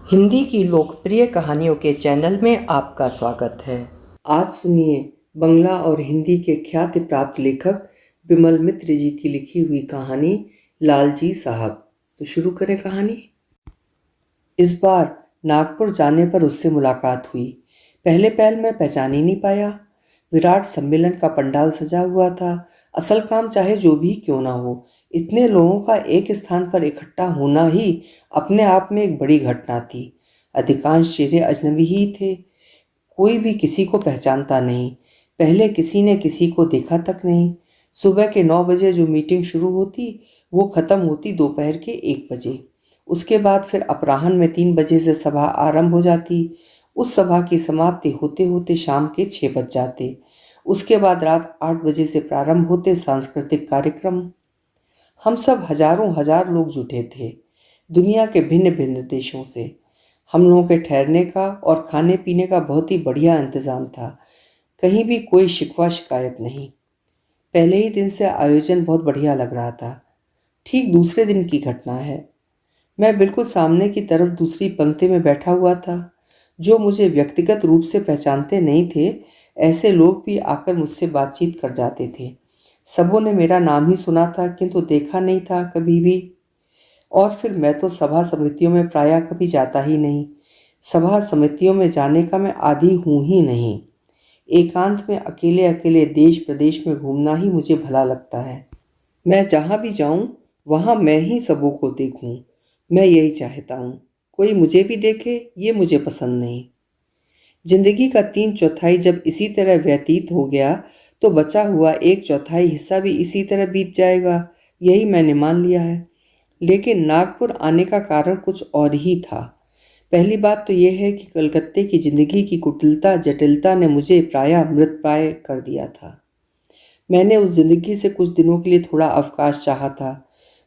हिंदी की लोकप्रिय कहानियों के चैनल में आपका स्वागत है। आज सुनिए बंगला और हिंदी के ख्याति प्राप्त लेखक बिमल मित्र जी की लिखी हुई कहानी लालजी साहब। तो शुरू करें कहानी। इस बार नागपुर जाने पर उससे मुलाकात हुई। पहले पहल मैं पहचान ही नहीं पाया। विराट सम्मेलन का पंडाल सजा हुआ था। असल काम चाहे जो भी क्यों ना हो, इतने लोगों का एक स्थान पर इकट्ठा होना ही अपने आप में एक बड़ी घटना थी। अधिकांश चेहरे अजनबी ही थे। कोई भी किसी को पहचानता नहीं। पहले किसी ने किसी को देखा तक नहीं। सुबह के 9 बजे जो मीटिंग शुरू होती वो ख़त्म होती दोपहर के 1 बजे। उसके बाद फिर अपराह्न में 3 बजे से सभा आरंभ हो जाती। उस सभा की समाप्ति होते होते शाम के 6 बज जाते। उसके बाद रात 8 बजे से प्रारंभ होते सांस्कृतिक कार्यक्रम। हम सब हजारों हजार लोग जुटे थे, दुनिया के भिन्न भिन्न देशों से। हम लोगों के ठहरने का और खाने पीने का बहुत ही बढ़िया इंतज़ाम था। कहीं भी कोई शिकवा शिकायत नहीं। पहले ही दिन से आयोजन बहुत बढ़िया लग रहा था। ठीक दूसरे दिन की घटना है। मैं बिल्कुल सामने की तरफ दूसरी पंक्ति में बैठा हुआ था। जो मुझे व्यक्तिगत रूप से पहचानते नहीं थे, ऐसे लोग भी आकर मुझसे बातचीत कर जाते थे। सबों ने मेरा नाम ही सुना था किंतु देखा नहीं था कभी भी। और फिर मैं तो सभा समितियों में प्रायः कभी जाता ही नहीं। सभा समितियों में जाने का मैं आदी हूँ ही नहीं। एकांत में अकेले अकेले देश प्रदेश में घूमना ही मुझे भला लगता है। मैं जहाँ भी जाऊँ वहाँ मैं ही सबों को देखूँ। मैं यही चाहता हूँ। कोई मुझे भी देखे ये मुझे पसंद नहीं। जिंदगी का 3/4 जब इसी तरह व्यतीत हो गया तो बचा हुआ 1/4 हिस्सा भी इसी तरह बीत जाएगा, यही मैंने मान लिया है। लेकिन नागपुर आने का कारण कुछ और ही था। पहली बात तो यह है कि कलकत्ते की जिंदगी की कुटिलता जटिलता ने मुझे प्रायः मृतप्राय कर दिया था। मैंने उस जिंदगी से कुछ दिनों के लिए थोड़ा अवकाश चाहा था।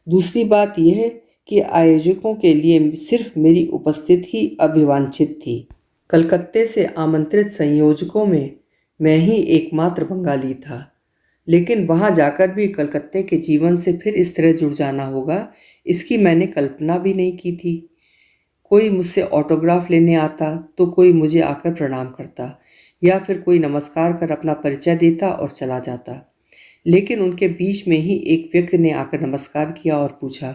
दूसरी बात यह कि आयोजकों के लिए सिर्फ मेरी उपस्थिति ही अभिवांछित थी। कलकत्ते से आमंत्रित संयोजकों में मैं ही एकमात्र बंगाली था। लेकिन वहाँ जाकर भी कलकत्ते के जीवन से फिर इस तरह जुड़ जाना होगा, इसकी मैंने कल्पना भी नहीं की थी। कोई मुझसे ऑटोग्राफ लेने आता तो कोई मुझे आकर प्रणाम करता, या फिर कोई नमस्कार कर अपना परिचय देता और चला जाता। लेकिन उनके बीच में ही एक व्यक्ति ने आकर नमस्कार किया और पूछा,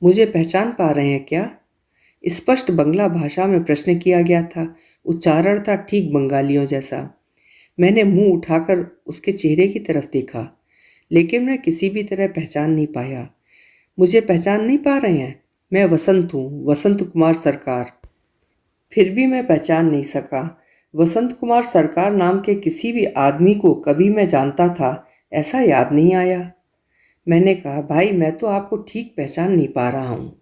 मुझे पहचान पा रहे हैं क्या? स्पष्ट बंगला भाषा में प्रश्न किया गया था। उच्चारण था ठीक बंगालियों जैसा। मैंने मुंह उठाकर उसके चेहरे की तरफ देखा, लेकिन मैं किसी भी तरह पहचान नहीं पाया। मुझे पहचान नहीं पा रहे हैं? मैं वसंत हूँ, वसंत कुमार सरकार। फिर भी मैं पहचान नहीं सका। वसंत कुमार सरकार नाम के किसी भी आदमी को कभी मैं जानता था ऐसा याद नहीं आया। मैंने कहा, भाई मैं तो आपको ठीक पहचान नहीं पा रहा हूँ।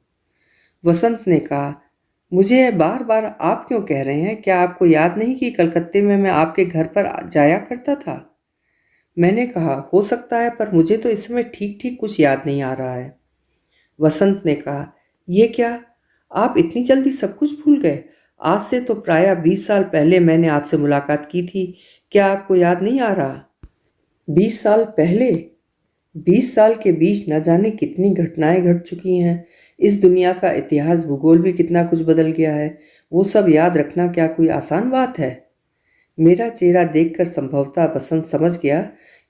वसंत ने कहा, मुझे बार बार आप क्यों कह रहे हैं? क्या आपको याद नहीं कि कलकत्ते में मैं आपके घर पर जाया करता था? मैंने कहा, हो सकता है, पर मुझे तो इस समय ठीक ठीक कुछ याद नहीं आ रहा है। वसंत ने कहा, ये क्या, आप इतनी जल्दी सब कुछ भूल गए? आज से तो प्रायः 20 साल पहले मैंने आपसे मुलाकात की थी। क्या आपको याद नहीं आ रहा? 20 साल पहले? 20 साल के बीच न जाने कितनी घटनाएं घट चुकी हैं। इस दुनिया का इतिहास भूगोल भी कितना कुछ बदल गया है। वो सब याद रखना क्या कोई आसान बात है? मेरा चेहरा देखकर संभवतः बसंत समझ गया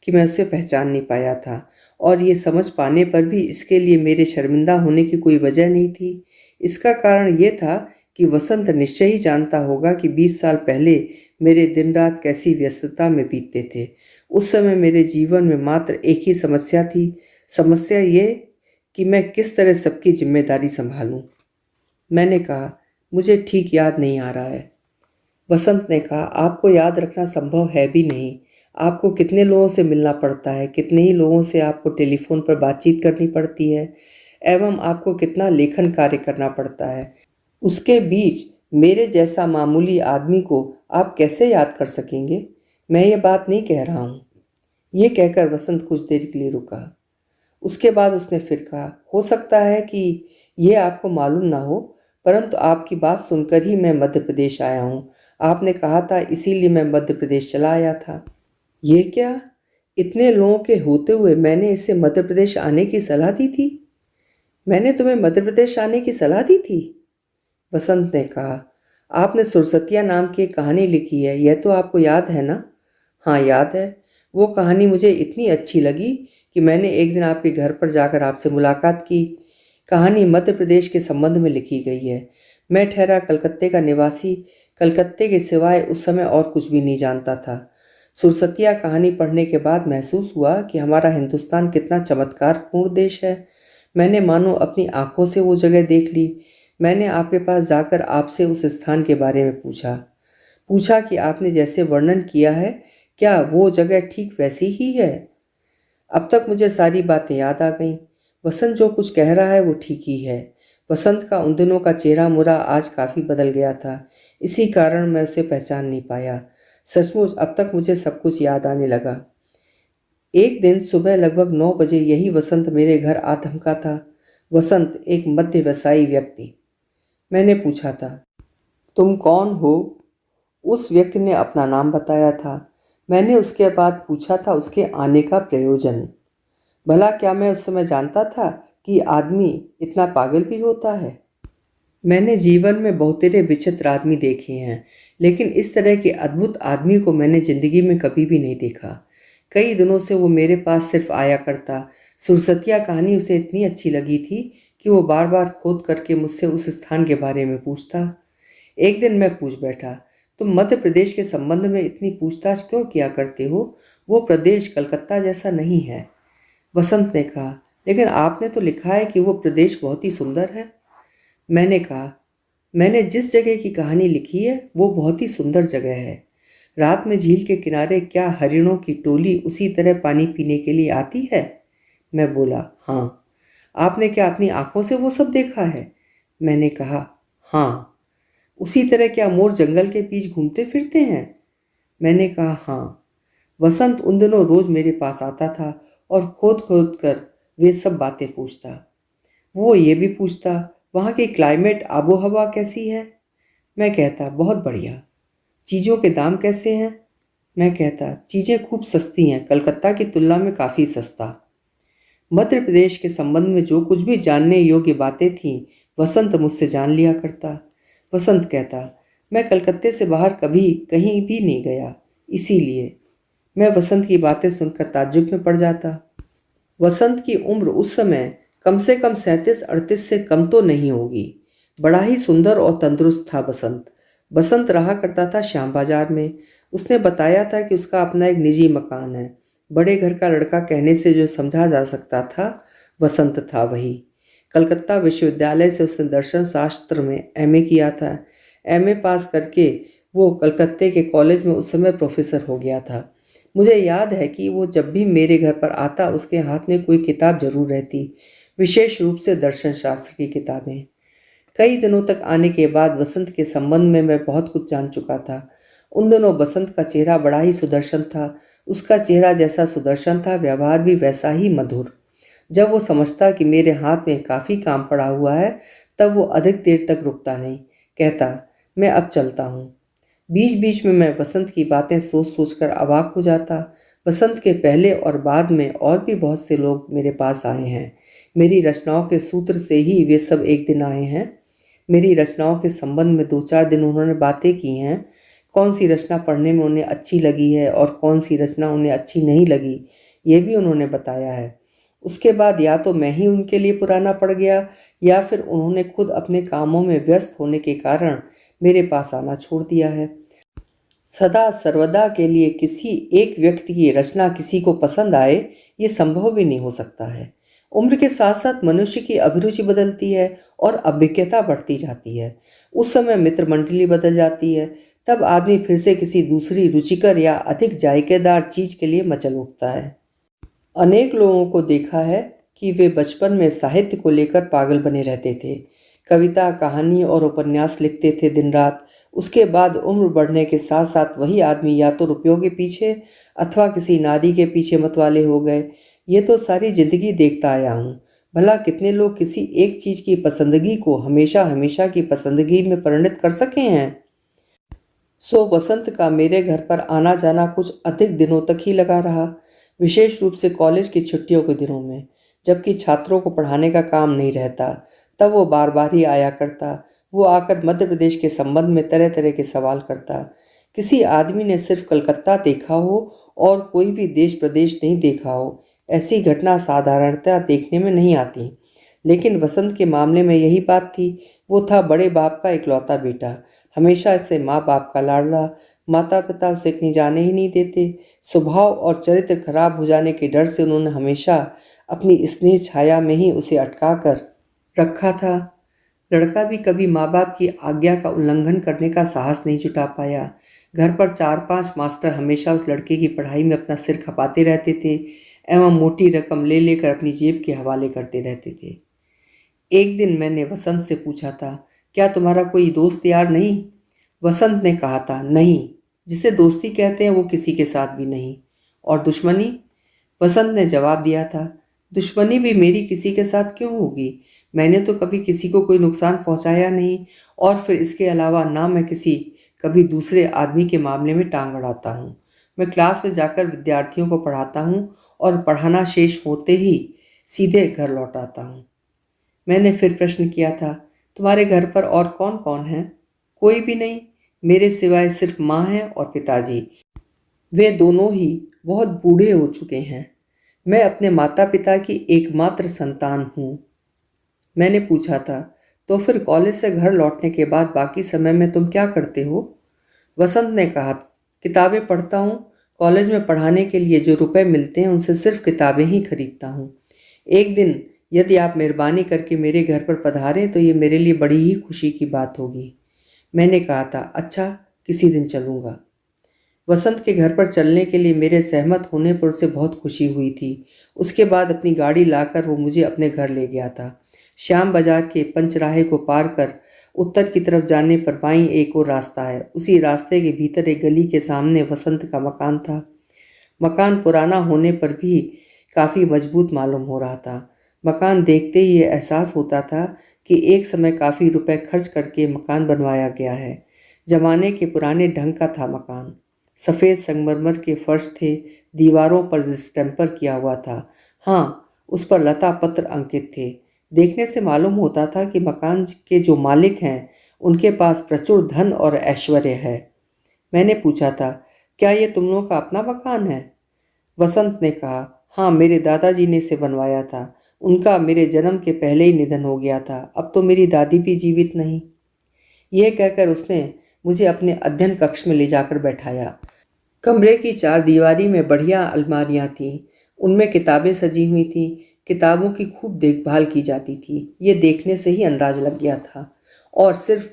कि मैं उसे पहचान नहीं पाया था, और ये समझ पाने पर भी इसके लिए मेरे शर्मिंदा होने की कोई वजह नहीं थी। इसका कारण ये था कि वसंत निश्चय ही जानता होगा कि 20 साल पहले मेरे दिन रात कैसी व्यस्तता में बीतते थे। उस समय मेरे जीवन में मात्र एक ही समस्या थी। समस्या ये कि मैं किस तरह सबकी जिम्मेदारी संभालूं। मैंने कहा, मुझे ठीक याद नहीं आ रहा है। वसंत ने कहा, आपको याद रखना संभव है भी नहीं। आपको कितने लोगों से मिलना पड़ता है, कितने ही लोगों से आपको टेलीफोन पर बातचीत करनी पड़ती है, एवं आपको कितना लेखन कार्य करना पड़ता है। उसके बीच मेरे जैसा मामूली आदमी को आप कैसे याद कर सकेंगे? मैं ये बात नहीं कह रहा हूँ। ये कहकर वसंत कुछ देर के लिए रुका। उसके बाद उसने फिर कहा, हो सकता है कि ये आपको मालूम ना हो, परंतु आपकी बात सुनकर ही मैं मध्य प्रदेश आया हूँ। आपने कहा था, इसीलिए मैं मध्य प्रदेश चला आया था। ये क्या? इतने लोगों के होते हुए मैंने इसे मध्य प्रदेश आने की सलाह दी थी? मैंने तुम्हें मध्य प्रदेश आने की सलाह दी थी? वसंत ने कहा, आपने सुरसतिया नाम की एक कहानी लिखी है, यह तो आपको याद है ना? हाँ याद है। वो कहानी मुझे इतनी अच्छी लगी कि मैंने एक दिन आपके घर पर जाकर आपसे मुलाकात की। कहानी मध्य प्रदेश के संबंध में लिखी गई है। मैं ठहरा कलकत्ते का निवासी, कलकत्ते के सिवाय उस समय और कुछ भी नहीं जानता था। सुरसतिया कहानी पढ़ने के बाद महसूस हुआ कि हमारा हिंदुस्तान कितना चमत्कारपूर्ण देश है। मैंने मानो अपनी आंखों से वो जगह देख ली। मैंने आपके पास जाकर आपसे उस स्थान के बारे में पूछा पूछा कि आपने जैसे वर्णन किया है, क्या वो जगह ठीक वैसी ही है? अब तक मुझे सारी बातें याद आ गईं। वसंत जो कुछ कह रहा है वो ठीक ही है। वसंत का उन दिनों का चेहरा मुरा आज काफ़ी बदल गया था। इसी कारण मैं उसे पहचान नहीं पाया। सचमुच अब तक मुझे सब कुछ याद आने लगा। एक दिन सुबह लगभग 9 बजे यही वसंत मेरे घर आ धमका था। वसंत एक मध्य व्यवसायी व्यक्ति। मैंने पूछा था, तुम कौन हो? उस व्यक्ति ने अपना नाम बताया था। मैंने उसके बाद पूछा था उसके आने का प्रयोजन। भला क्या मैं उस समय जानता था कि आदमी इतना पागल भी होता है? मैंने जीवन में बहुतेरे विचित्र आदमी देखे हैं, लेकिन इस तरह के अद्भुत आदमी को मैंने जिंदगी में कभी भी नहीं देखा। कई दिनों से वो मेरे पास सिर्फ आया करता। सुरसतिया कहानी उसे इतनी अच्छी लगी थी कि वो बार बार खोद करके मुझसे उस स्थान के बारे में पूछता। एक दिन मैं पूछ बैठा, तुम मध्य प्रदेश के संबंध में इतनी पूछताछ क्यों किया करते हो? वो प्रदेश कलकत्ता जैसा नहीं है। वसंत ने कहा, लेकिन आपने तो लिखा है कि वो प्रदेश बहुत ही सुंदर है। मैंने कहा, मैंने जिस जगह की कहानी लिखी है वो बहुत ही सुंदर जगह है। रात में झील के किनारे क्या हरिणों की टोली उसी तरह पानी पीने के लिए आती है? मैं बोला, हाँ। आपने क्या अपनी आंखों से वो सब देखा है? मैंने कहा, हाँ। उसी तरह क्या मोर जंगल के बीच घूमते फिरते हैं? मैंने कहा, हाँ। वसंत उन दिनों रोज मेरे पास आता था और खोद खोद कर वे सब बातें पूछता। वो ये भी पूछता, वहाँ की क्लाइमेट आबो हवा कैसी है? मैं कहता, बहुत बढ़िया। चीज़ों के दाम कैसे हैं? मैं कहता, चीज़ें खूब सस्ती हैं, कलकत्ता की तुलना में काफ़ी सस्ता। मध्य प्रदेश के संबंध में जो कुछ भी जानने योग्य बातें थीं, वसंत मुझसे जान लिया करता। वसंत कहता, मैं कलकत्ते से बाहर कभी कहीं भी नहीं गया, इसीलिए। मैं वसंत की बातें सुनकर ताज्जुब में पड़ जाता। वसंत की उम्र उस समय कम से कम 37-38 से कम तो नहीं होगी। बड़ा ही सुंदर और तंदुरुस्त था वसंत। बसंत रहा करता था श्याम बाजार में। उसने बताया था कि उसका अपना एक निजी मकान है। बड़े घर का लड़का कहने से जो समझा जा सकता था, वसंत था वही। कलकत्ता विश्वविद्यालय से उसने दर्शन शास्त्र में एमए किया था। एमए पास करके वो कलकत्ते के कॉलेज में उस समय प्रोफेसर हो गया था। मुझे याद है कि वो जब भी मेरे घर पर आता उसके हाथ में कोई किताब जरूर रहती, विशेष रूप से दर्शन शास्त्र की किताबें। कई दिनों तक आने के बाद वसंत के संबंध में मैं बहुत कुछ जान चुका था। उन दिनों बसंत का चेहरा बड़ा ही सुदर्शन था। उसका चेहरा जैसा सुदर्शन था, व्यवहार भी वैसा ही मधुर। जब वो समझता कि मेरे हाथ में काफ़ी काम पड़ा हुआ है, तब वो अधिक देर तक रुकता नहीं। कहता, मैं अब चलता हूँ। बीच बीच में मैं वसंत की बातें सोच सोच कर अवाक हो जाता। वसंत के पहले और बाद में और भी बहुत से लोग मेरे पास आए हैं। मेरी रचनाओं के सूत्र से ही वे सब एक दिन आए हैं। मेरी रचनाओं के संबंध में 2-4 दिन उन्होंने बातें की हैं। कौन सी रचना पढ़ने में उन्हें अच्छी लगी है और कौन सी रचना उन्हें अच्छी नहीं लगी, ये भी उन्होंने बताया है। उसके बाद या तो मैं ही उनके लिए पुराना पड़ गया, या फिर उन्होंने खुद अपने कामों में व्यस्त होने के कारण मेरे पास आना छोड़ दिया है। सदा सर्वदा के लिए किसी एक व्यक्ति की रचना किसी को पसंद आए, ये संभव भी नहीं हो सकता है। उम्र के साथ साथ मनुष्य की अभिरुचि बदलती है और अभिज्ञता बढ़ती जाती है। उस समय मित्र मंडली बदल जाती है। तब आदमी फिर से किसी दूसरी रुचिकर या अधिक जायकेदार चीज के लिए मचल उठता है। अनेक लोगों को देखा है कि वे बचपन में साहित्य को लेकर पागल बने रहते थे। कविता, कहानी और उपन्यास लिखते थे दिन रात। उसके बाद उम्र बढ़ने के साथ साथ वही आदमी या तो रुपयों के पीछे अथवा किसी नारी के पीछे मतवाले हो गए। ये तो सारी जिंदगी देखता आया हूँ। भला कितने लोग किसी एक चीज की पसंदगी को हमेशा हमेशा की पसंदगी में परिणत कर सके हैं। सो वसंत का मेरे घर पर आना जाना कुछ अधिक दिनों तक ही लगा रहा, विशेष रूप से कॉलेज की छुट्टियों के दिनों में, जबकि छात्रों को पढ़ाने का काम नहीं रहता। तब वो बार बार ही आया करता। वो आकर मध्य प्रदेश के संबंध में तरह तरह के सवाल करता। किसी आदमी ने सिर्फ कलकत्ता देखा हो और कोई भी देश प्रदेश नहीं देखा हो, ऐसी घटना साधारणतः देखने में नहीं आती। लेकिन वसंत के मामले में यही बात थी। वो था बड़े बाप का इकलौता बेटा, हमेशा से माँ बाप का लाडला। माता पिता उसे कहीं जाने ही नहीं देते। स्वभाव और चरित्र खराब हो जाने के डर से उन्होंने हमेशा अपनी स्नेह छाया में ही उसे अटका कर रखा था। लड़का भी कभी माँ बाप की आज्ञा का उल्लंघन करने का साहस नहीं जुटा पाया। घर पर 4-5 मास्टर हमेशा उस लड़के की पढ़ाई में अपना सिर खपाते रहते थे एवं मोटी रकम ले लेकर अपनी जेब के हवाले करते रहते थे। एक दिन मैंने वसंत से पूछा था, क्या तुम्हारा कोई दोस्त यार नहीं? वसंत ने कहा था, नहीं, जिसे दोस्ती कहते हैं वो किसी के साथ भी नहीं। और दुश्मनी? वसंत ने जवाब दिया था, दुश्मनी भी मेरी किसी के साथ क्यों होगी? मैंने तो कभी किसी को कोई नुकसान पहुंचाया नहीं, और फिर इसके अलावा ना मैं कभी दूसरे आदमी के मामले में टांग अड़ाता हूँ। मैं क्लास में जाकर विद्यार्थियों को पढ़ाता हूँ और पढ़ाना शेष होते ही सीधे घर लौट आता हूँ। मैंने फिर प्रश्न किया था, तुम्हारे घर पर और कौन कौन है? कोई भी नहीं, मेरे सिवाय सिर्फ माँ है और पिताजी। वे दोनों ही बहुत बूढ़े हो चुके हैं। मैं अपने माता पिता की एकमात्र संतान हूँ। मैंने पूछा था, तो फिर कॉलेज से घर लौटने के बाद बाकी समय में तुम क्या करते हो? वसंत ने कहा, किताबें पढ़ता हूँ। कॉलेज में पढ़ाने के लिए जो रुपए मिलते हैं उनसे सिर्फ किताबें ही खरीदता हूँ। एक दिन यदि आप मेहरबानी करके मेरे घर पर पधारें तो ये मेरे लिए बड़ी ही खुशी की बात होगी। मैंने कहा था, अच्छा, किसी दिन चलूँगा। वसंत के घर पर चलने के लिए मेरे सहमत होने पर उसे बहुत खुशी हुई थी। उसके बाद अपनी गाड़ी लाकर वो मुझे अपने घर ले गया था। श्याम बाजार के पंचराहे को पार कर उत्तर की तरफ जाने पर बाईं एक और रास्ता है। उसी रास्ते के भीतर एक गली के सामने वसंत का मकान था। मकान पुराना होने पर भी काफ़ी मजबूत मालूम हो रहा था। मकान देखते ही ये एहसास होता था कि एक समय काफ़ी रुपए खर्च करके मकान बनवाया गया है। जमाने के पुराने ढंग का था मकान। सफ़ेद संगमरमर के फर्श थे, दीवारों पर डिस्टेम्पर किया हुआ था। हाँ, उस पर लता पत्र अंकित थे। देखने से मालूम होता था कि मकान के जो मालिक हैं उनके पास प्रचुर धन और ऐश्वर्य है। मैंने पूछा था, क्या ये तुम लोगों का अपना मकान है? वसंत ने कहा, हाँ, मेरे दादाजी ने इसे बनवाया था। उनका मेरे जन्म के पहले ही निधन हो गया था। अब तो मेरी दादी भी जीवित नहीं। यह कहकर उसने मुझे अपने अध्ययन कक्ष में ले जाकर बैठाया। कमरे की 4 दीवारी में बढ़िया अलमारियां थीं। उनमें किताबें सजी हुई थीं। किताबों की खूब देखभाल की जाती थी, ये देखने से ही अंदाज लग गया था। और सिर्फ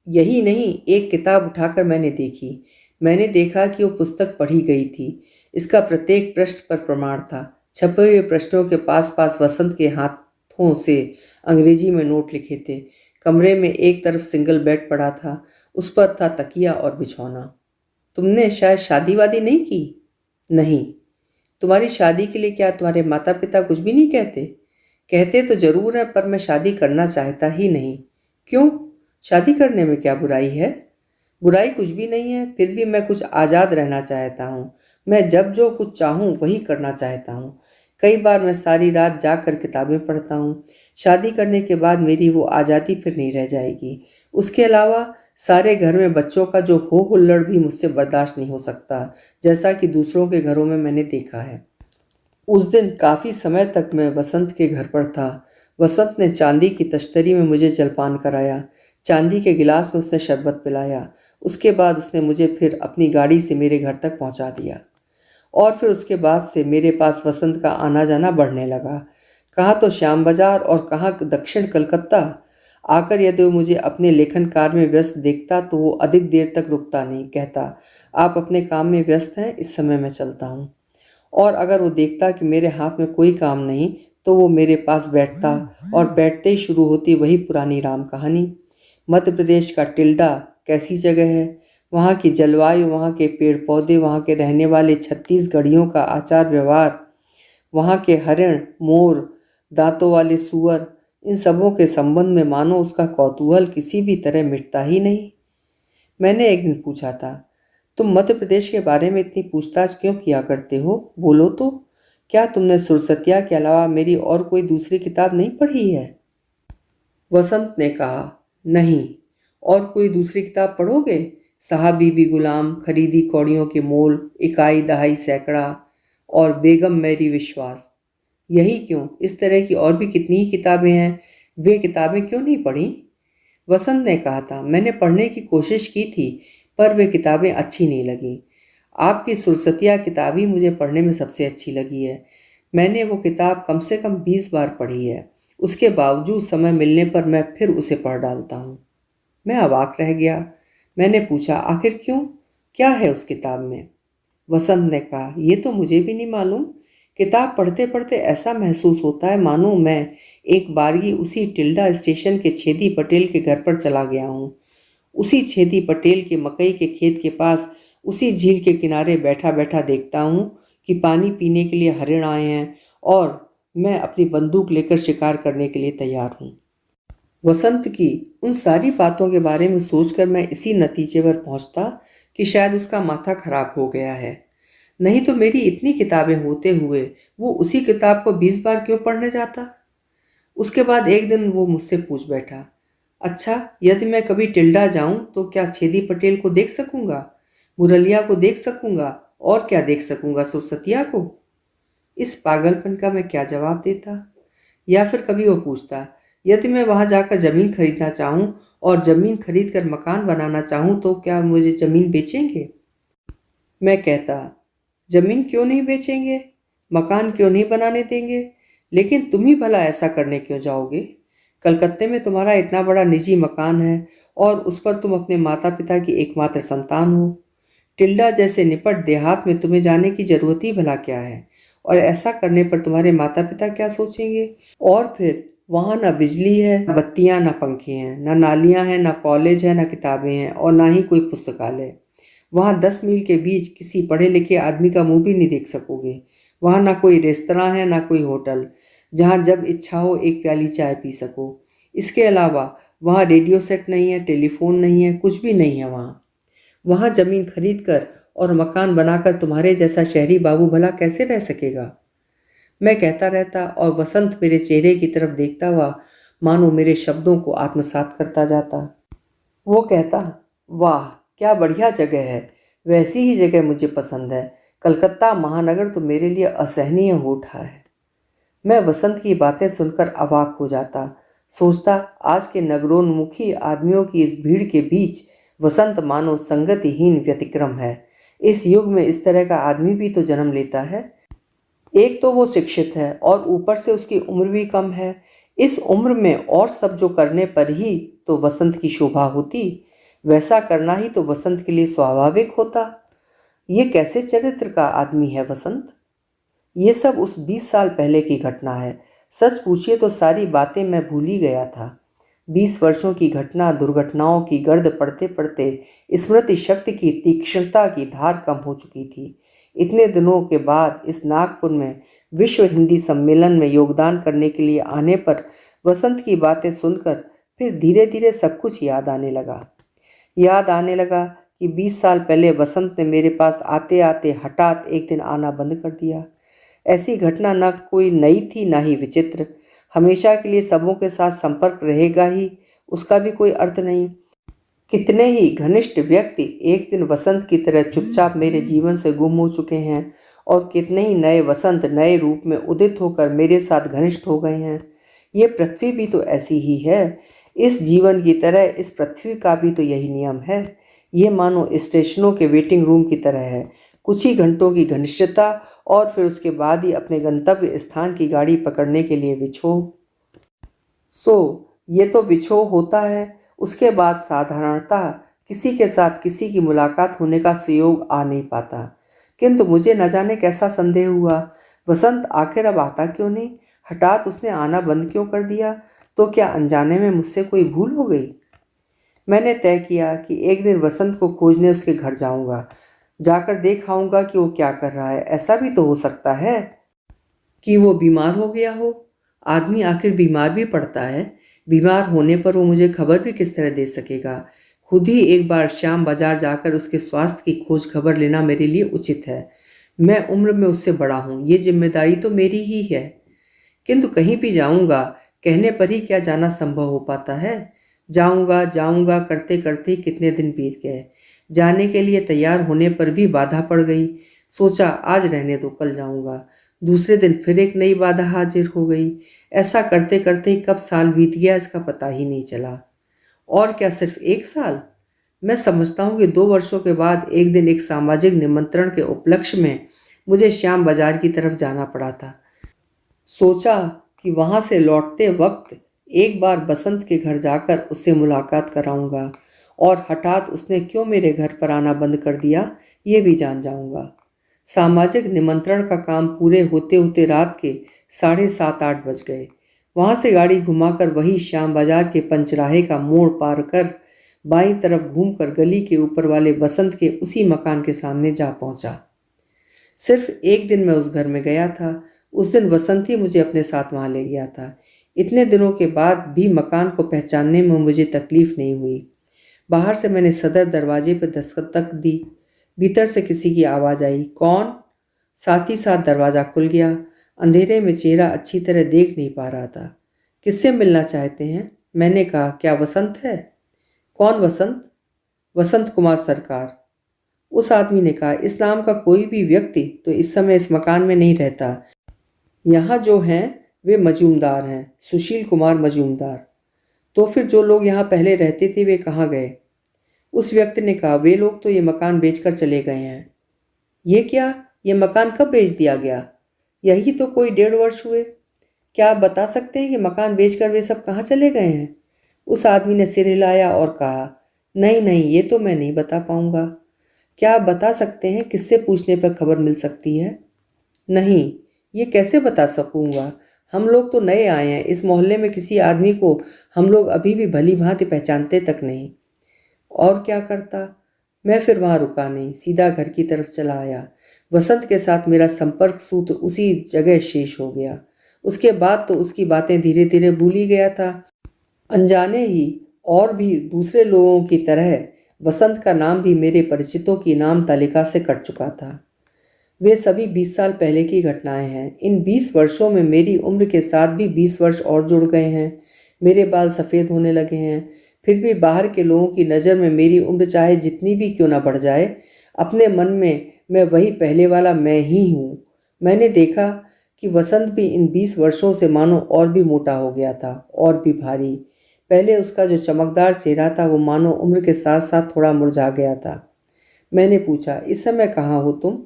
यही नहीं, एक किताब उठाकर मैंने देखी। मैंने देखा कि वो पुस्तक पढ़ी गई थी। इसका प्रत्येक पृष्ठ पर प्रमाण था। छपे हुए पृष्ठों के पास पास वसंत के हाथों से अंग्रेजी में नोट लिखे थे। कमरे में एक तरफ सिंगल बेड पड़ा था, उस पर था तकिया और बिछौना। तुमने शायद शादी वादी नहीं की? नहीं। तुम्हारी शादी के लिए क्या तुम्हारे माता पिता कुछ भी नहीं कहते? कहते तो जरूर है, पर मैं शादी करना चाहता ही नहीं। क्यों? शादी करने में क्या बुराई है? बुराई कुछ भी नहीं है, फिर भी मैं कुछ आज़ाद रहना चाहता हूँ। मैं जब जो कुछ चाहूँ वही करना चाहता हूँ। कई बार मैं सारी रात जाग कर किताबें पढ़ता हूँ। शादी करने के बाद मेरी वो आज़ादी फिर नहीं रह जाएगी। उसके अलावा सारे घर में बच्चों का जो हो हुल्लड़ भी मुझसे बर्दाश्त नहीं हो सकता, जैसा कि दूसरों के घरों में मैंने देखा है। उस दिन काफ़ी समय तक मैं वसंत के घर पर था। वसंत ने चांदी की तश्तरी में मुझे जलपान कराया। चांदी के गिलास में उसने शरबत पिलाया। उसके बाद उसने मुझे फिर अपनी गाड़ी से मेरे घर तक पहुंचा दिया। और फिर उसके बाद से मेरे पास वसंत का आना जाना बढ़ने लगा। कहाँ तो श्याम बाजार और कहाँ दक्षिण कलकत्ता। आकर यदि वो मुझे अपने लेखन कार्य में व्यस्त देखता तो वो अधिक देर तक रुकता नहीं। कहता, आप अपने काम में व्यस्त हैं, इस समय मैं चलता हूँ। और अगर वो देखता कि मेरे हाथ में कोई काम नहीं तो वो मेरे पास बैठता और बैठते ही शुरू होती वही पुरानी राम कहानी। मध्य प्रदेश का टिल्डा कैसी जगह है, वहाँ की जलवायु, वहाँ के पेड़ पौधे, वहाँ के रहने वाले छत्तीसगढ़ियों का आचार व्यवहार, वहाँ के हरिण, मोर, दांतों वाले सूअर, इन सबों के संबंध में मानो उसका कौतूहल किसी भी तरह मिटता ही नहीं। मैंने एक दिन पूछा था, तुम मध्य प्रदेश के बारे में इतनी पूछताछ क्यों किया करते हो? बोलो तो। क्या तुमने सुरसतिया के अलावा मेरी और कोई दूसरी किताब नहीं पढ़ी है? वसंत ने कहा, नहीं। और कोई दूसरी किताब पढ़ोगे? साहब बीबी गुलाम, खरीदी कौड़ियों के मोल, इकाई दहाई सैकड़ा और बेगम मैरी विश्वास। यही क्यों, इस तरह की और भी कितनी ही किताबें हैं, वे किताबें क्यों नहीं पढ़ी? वसंत ने कहा था। मैंने पढ़ने की कोशिश की थी पर वे किताबें अच्छी नहीं लगी। आपकी सुरसतिया किताब ही मुझे पढ़ने में सबसे अच्छी लगी है। मैंने वो किताब कम से कम 20 बार पढ़ी है। उसके बावजूद समय मिलने पर मैं फिर उसे पढ़ डालता हूँ। मैं अवाक रह गया। मैंने पूछा, आखिर क्यों, क्या है उस किताब में? वसंत ने कहा, ये तो मुझे भी नहीं मालूम। किताब पढ़ते पढ़ते ऐसा महसूस होता है मानो मैं एक बारगी उसी टिल्डा स्टेशन के छेदी पटेल के घर पर चला गया हूँ। उसी छेदी पटेल के मकई के खेत के पास उसी झील के किनारे बैठा बैठा देखता हूँ कि पानी पीने के लिए हरिण आए हैं और मैं अपनी बंदूक लेकर शिकार करने के लिए तैयार हूँ। वसंत की उन सारी बातों के बारे में सोचकर मैं इसी नतीजे पर पहुंचता कि शायद उसका माथा खराब हो गया है। नहीं तो मेरी इतनी किताबें होते हुए वो उसी किताब को 20 बार क्यों पढ़ने जाता? उसके बाद एक दिन वो मुझसे पूछ बैठा, अच्छा, यदि मैं कभी टिल्डा जाऊं तो क्या छेदी पटेल को देख सकूंगा, मुरलिया को देख सकूंगा और क्या देख सकूंगा, सुरसतिया को? इस पागलपन का मैं क्या जवाब देता? या फिर कभी वो पूछता, यदि मैं वहां जाकर जमीन खरीदना चाहूं और जमीन खरीद कर मकान बनाना चाहूं तो क्या मुझे जमीन बेचेंगे? मैं कहता, जमीन क्यों नहीं बेचेंगे, मकान क्यों नहीं बनाने देंगे, लेकिन तुम ही भला ऐसा करने क्यों जाओगे? कलकत्ते में तुम्हारा इतना बड़ा निजी मकान है और उस पर तुम अपने माता पिता की एकमात्र संतान हो। टिल्डा जैसे निपट देहात में तुम्हें जाने की जरूरत ही भला क्या है? और ऐसा करने पर तुम्हारे माता पिता क्या सोचेंगे? और फिर वहाँ ना बिजली है, ना बत्तियाँ, ना पंखे हैं, ना नालियाँ हैं, ना कॉलेज है, ना किताबें हैं और ना ही कोई पुस्तकालय। वहाँ 10 मील के बीच किसी पढ़े लिखे आदमी का मुंह भी नहीं देख सकोगे। वहाँ ना कोई रेस्तरां है, ना कोई होटल जहाँ जब इच्छा हो एक प्याली चाय पी सको। इसके अलावा वहाँ रेडियो सेट नहीं है, टेलीफोन नहीं है, कुछ भी नहीं है वहाँ। वहाँ जमीन खरीद कर और मकान बनाकर तुम्हारे जैसा शहरी बाबू भला कैसे रह सकेगा? मैं कहता रहता और वसंत मेरे चेहरे की तरफ देखता हुआ मानो मेरे शब्दों को आत्मसात करता जाता। वो कहता, वाह क्या बढ़िया जगह है, वैसी ही जगह मुझे पसंद है। कलकत्ता महानगर तो मेरे लिए असहनीय हो उठा है। मैं वसंत की बातें सुनकर अवाक हो जाता। सोचता, आज के नगरोन्मुखी आदमियों की इस भीड़ के बीच वसंत मानो संगतिहीन व्यतिक्रम है। इस युग में इस तरह का आदमी भी तो जन्म लेता है। एक तो वो शिक्षित है और ऊपर से उसकी उम्र भी कम है। इस उम्र में और सब जो करने पर ही तो वसंत की शोभा होती, वैसा करना ही तो वसंत के लिए स्वाभाविक होता। ये कैसे चरित्र का आदमी है वसंत? ये सब उस 20 साल पहले की घटना है। सच पूछिए तो सारी बातें मैं भूल ही गया था। 20 वर्षों की घटना दुर्घटनाओं की गर्द पड़ते पड़ते स्मृति शक्ति की तीक्ष्णता की धार कम हो चुकी थी। इतने दिनों के बाद इस नागपुर में विश्व हिंदी सम्मेलन में योगदान करने के लिए आने पर वसंत की बातें सुनकर फिर धीरे धीरे सब कुछ याद आने लगा। याद आने लगा कि 20 साल पहले वसंत ने मेरे पास आते आते हठात एक दिन आना बंद कर दिया। ऐसी घटना न कोई नई थी न ही विचित्र। हमेशा के लिए सबों के साथ संपर्क रहेगा ही, उसका भी कोई अर्थ नहीं। कितने ही घनिष्ठ व्यक्ति एक दिन वसंत की तरह चुपचाप मेरे जीवन से गुम हो चुके हैं और कितने ही नए वसंत नए रूप में उदित होकर मेरे साथ घनिष्ठ हो गए हैं। ये पृथ्वी भी तो ऐसी ही है। इस जीवन की तरह इस पृथ्वी का भी तो यही नियम है। ये मानो स्टेशनों के वेटिंग रूम की तरह है। कुछ ही घंटों की घनिष्ठता और फिर उसके बाद ही अपने गंतव्य स्थान की गाड़ी पकड़ने के लिए विछोह। ये तो विछोह होता है। उसके बाद साधारणतः किसी के साथ किसी की मुलाकात होने का सुयोग आ नहीं पाता। किंतु मुझे न जाने कैसा संदेह हुआ, वसंत आखिर अब आता क्यों नहीं? हठात उसने आना बंद क्यों कर दिया? तो क्या अनजाने में मुझसे कोई भूल हो गई? मैंने तय किया कि एक दिन वसंत को खोजने उसके घर जाऊंगा। जाकर देख आऊंगा कि वो क्या कर रहा है। ऐसा भी तो हो सकता है कि वो बीमार हो गया हो। आदमी आखिर बीमार भी पड़ता है। बीमार होने पर वो मुझे खबर भी किस तरह दे सकेगा? खुद ही एक बार शाम बाजार जाकर उसके स्वास्थ्य की खोज खबर लेना मेरे लिए उचित है। मैं उम्र में उससे बड़ा हूँ, ये जिम्मेदारी तो मेरी ही है। किंतु कहीं भी जाऊंगा कहने पर ही क्या जाना संभव हो पाता है? जाऊंगा जाऊंगा करते करते ही कितने दिन बीत गए। जाने के लिए तैयार होने पर भी बाधा पड़ गई। सोचा आज रहने दो, कल जाऊंगा। दूसरे दिन फिर एक नई बाधा हाजिर हो गई। ऐसा करते करते ही कब साल बीत गया इसका पता ही नहीं चला। और क्या सिर्फ 1 साल? मैं समझता हूँ कि 2 वर्षों के बाद एक दिन एक सामाजिक निमंत्रण के उपलक्ष्य में मुझे श्याम बाजार की तरफ जाना पड़ा था। सोचा कि वहां से लौटते वक्त एक बार बसंत के घर जाकर उससे मुलाकात कराऊंगा और हठात उसने क्यों मेरे घर पर आना बंद कर दिया ये भी जान जाऊंगा। सामाजिक निमंत्रण का काम पूरे होते होते रात के 7:30-8 बज गए। वहां से गाड़ी घुमाकर वही श्याम बाजार के पंचराहे का मोड़ पार कर बाईं तरफ घूमकर गली के ऊपर वाले बसंत के उसी मकान के सामने जा पहुंचा। सिर्फ एक दिन मैं उस घर में गया था। उस दिन वसंत ही मुझे अपने साथ वहां ले गया था। इतने दिनों के बाद भी मकान को पहचानने में मुझे तकलीफ नहीं हुई। बाहर से मैंने सदर दरवाजे पर दस्तक दी। भीतर से किसी की आवाज़ आई, कौन? साथ ही साथ दरवाज़ा खुल गया। अंधेरे में चेहरा अच्छी तरह देख नहीं पा रहा था। किससे मिलना चाहते हैं? मैंने कहा, क्या वसंत है? कौन वसंत? वसंत कुमार सरकार। उस आदमी ने कहा, इस नाम का कोई भी व्यक्ति तो इस समय इस मकान में नहीं रहता। यहाँ जो हैं वे मजूमदार हैं, सुशील कुमार मजूमदार। तो फिर जो लोग यहाँ पहले रहते थे वे कहाँ गए? उस व्यक्ति ने कहा, वे लोग तो ये मकान बेचकर चले गए हैं। ये क्या? ये मकान कब बेच दिया गया? यही तो कोई 1.5 वर्ष हुए। क्या आप बता सकते हैं कि मकान बेचकर वे सब कहाँ चले गए हैं? उस आदमी ने सिर हिलाया और कहा, नहीं नहीं, ये तो मैं नहीं बता पाऊंगा। क्या आप बता सकते हैं किससे पूछने पर खबर मिल सकती है? नहीं, ये कैसे बता सकूंगा? हम लोग तो नए आए हैं। इस मोहल्ले में किसी आदमी को हम लोग अभी भी भली भांति पहचानते तक नहीं। और क्या करता? मैं फिर वहाँ रुका नहीं, सीधा घर की तरफ चला आया। वसंत के साथ मेरा संपर्क सूत्र उसी जगह शेष हो गया। उसके बाद तो उसकी बातें धीरे धीरे भूल ही गया था। अनजाने ही और भी दूसरे लोगों की तरह वसंत का नाम भी मेरे परिचितों की नाम तालिका से कट चुका था। वे सभी 20 साल पहले की घटनाएं हैं। इन 20 वर्षों में मेरी उम्र के साथ भी 20 वर्ष और जुड़ गए हैं। मेरे बाल सफ़ेद होने लगे हैं। फिर भी बाहर के लोगों की नज़र में मेरी उम्र चाहे जितनी भी क्यों ना बढ़ जाए, अपने मन में मैं वही पहले वाला मैं ही हूँ। मैंने देखा कि वसंत भी इन 20 वर्षों से मानो और भी मोटा हो गया था, और भी भारी। पहले उसका जो चमकदार चेहरा था वो मानो उम्र के साथ साथ थोड़ा मुरझा गया था। मैंने पूछा, इस समय कहाँ हो तुम?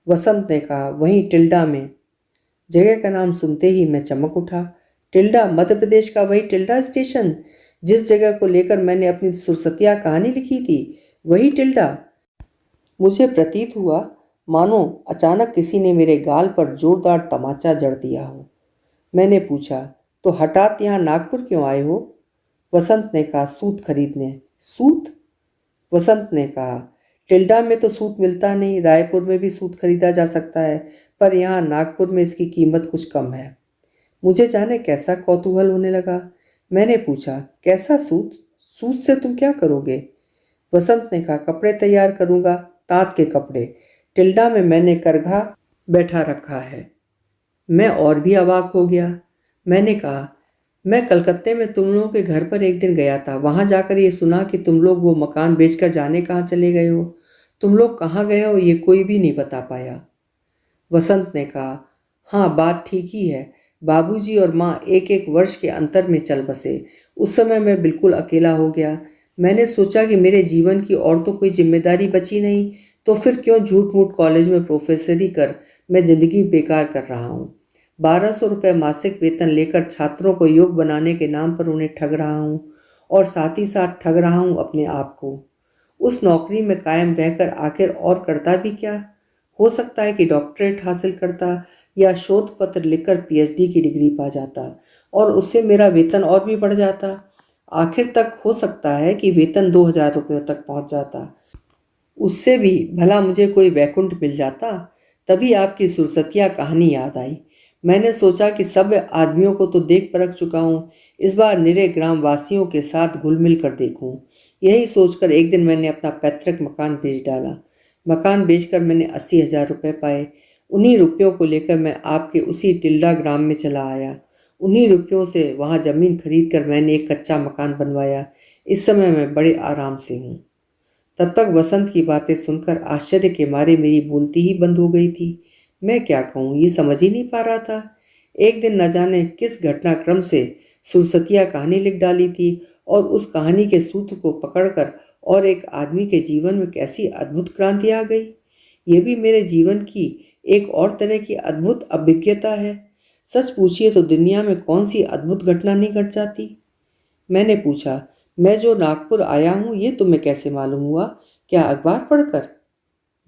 वसंत ने कहा, वहीं टिल्डा में। जगह का नाम सुनते ही मैं चमक उठा। टिल्डा? मध्य प्रदेश का वही टिल्डा स्टेशन जिस जगह को लेकर मैंने अपनी सुरसतिया कहानी लिखी थी, वही टिल्डा? मुझे प्रतीत हुआ मानो अचानक किसी ने मेरे गाल पर जोरदार तमाचा जड़ दिया हो। मैंने पूछा, तो हठात यहाँ नागपुर क्यों आए हो? वसंत ने कहा, सूत खरीदने। सूत? वसंत ने कहा, टिल्डा में तो सूत मिलता नहीं, रायपुर में भी सूत खरीदा जा सकता है, पर यहाँ नागपुर में इसकी कीमत कुछ कम है। मुझे जाने कैसा कौतूहल होने लगा। मैंने पूछा, कैसा सूत? सूत से तुम क्या करोगे? वसंत ने कहा, कपड़े तैयार करूँगा, ताँत के कपड़े। टिल्डा में मैंने करघा बैठा रखा है। मैं और भी अवाक हो गया। मैंने कहा, मैं कलकत्ते में तुम लोगों के घर पर एक दिन गया था। वहाँ जाकर ये सुना कि तुम लोग वो मकान बेचकर जाने कहाँ चले गए हो। तुम लोग कहाँ गए हो ये कोई भी नहीं बता पाया। वसंत ने कहा, हाँ बात ठीक ही है। बाबूजी और माँ एक एक वर्ष के अंतर में चल बसे। उस समय मैं बिल्कुल अकेला हो गया। मैंने सोचा कि मेरे जीवन की और तो कोई जिम्मेदारी बची नहीं, तो फिर क्यों झूठ मूठ कॉलेज में प्रोफेसरी कर मैं ज़िंदगी बेकार कर रहा हूँ। 1200 रुपये मासिक वेतन लेकर छात्रों को योग बनाने के नाम पर उन्हें ठग रहा हूँ, और साथ ही साथ ठग रहा हूँ अपने आप को। उस नौकरी में कायम रहकर आखिर और करता भी क्या? हो सकता है कि डॉक्टरेट हासिल करता या शोध पत्र लिखकर पीएचडी की डिग्री पा जाता, और उससे मेरा वेतन और भी बढ़ जाता। आखिर तक हो सकता है कि वेतन 2000 रुपयों तक पहुंच जाता। उससे भी भला मुझे कोई वैकुंठ मिल जाता। तभी आपकी सुरसतिया कहानी याद आई। मैंने सोचा कि सब आदमियों को तो देख परख चुका हूँ, इस बार निरे ग्रामवासियों के साथ घुल मिल कर देखूँ। यही सोचकर एक दिन मैंने अपना पैतृक मकान बेच डाला। मकान बेचकर मैंने 80,000 रुपये पाए। उन्हीं रुपयों को लेकर मैं आपके उसी टिल्डा ग्राम में चला आया। उन्हीं रुपयों से वहाँ ज़मीन खरीद कर मैंने एक कच्चा मकान बनवाया। इस समय मैं बड़े आराम से हूँ। तब तक वसंत की बातें सुनकर आश्चर्य के मारे मेरी बोलती ही बंद हो गई थी। मैं क्या कहूँ, ये समझ ही नहीं पा रहा था। एक दिन न जाने किस घटनाक्रम से सुरसतिया कहानी लिख डाली थी और उस कहानी के सूत्र को पकड़कर और एक आदमी के जीवन में कैसी अद्भुत क्रांति आ गई। ये भी मेरे जीवन की एक और तरह की अद्भुत अभिज्ञता है। सच पूछिए तो दुनिया में कौन सी अद्भुत घटना नहीं घट जाती। मैंने पूछा, मैं जो नागपुर आया हूँ ये तुम्हें कैसे मालूम हुआ? क्या अखबार पढ़कर?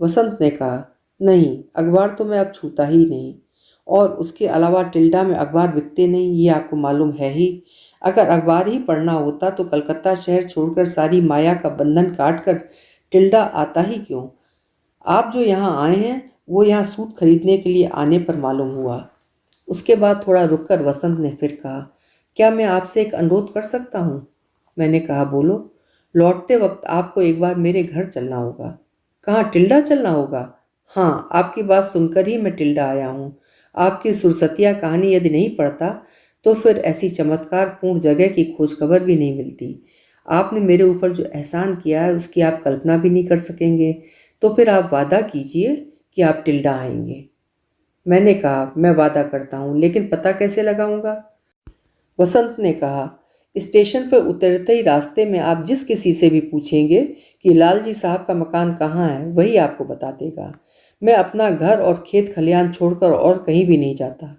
वसंत ने कहा, नहीं, अखबार तो मैं अब छूता ही नहीं, और उसके अलावा टिल्डा में अखबार बिकते नहीं, ये आपको मालूम है ही। अगर अखबार ही पढ़ना होता तो कलकत्ता शहर छोड़कर सारी माया का बंधन काट कर टिल्डा आता ही क्यों? आप जो यहाँ आए हैं वो यहाँ सूट खरीदने के लिए आने पर मालूम हुआ। उसके बाद थोड़ा रुककर वसंत ने फिर कहा, क्या मैं आपसे एक अनुरोध कर सकता हूँ? मैंने कहा, बोलो। लौटते वक्त आपको एक बार मेरे घर चलना होगा। कहाँ, टिल्डा चलना होगा? हाँ, आपकी बात सुनकर ही मैं टिल्डा आया हूँ। आपकी सुरसतिया कहानी यदि नहीं पढ़ता तो फिर ऐसी चमत्कारपूर्ण जगह की खोज खबर भी नहीं मिलती। आपने मेरे ऊपर जो एहसान किया है उसकी आप कल्पना भी नहीं कर सकेंगे। तो फिर आप वादा कीजिए कि आप टिल्डा आएंगे। मैंने कहा, मैं वादा करता हूँ, लेकिन पता कैसे लगाऊंगा? वसंत ने कहा, स्टेशन पर उतरते ही रास्ते में आप जिस किसी से भी पूछेंगे कि लालजी साहब का मकान कहाँ है, वही आपको बता देगा। मैं अपना घर और खेत खलियान छोड़कर और कहीं भी नहीं जाता।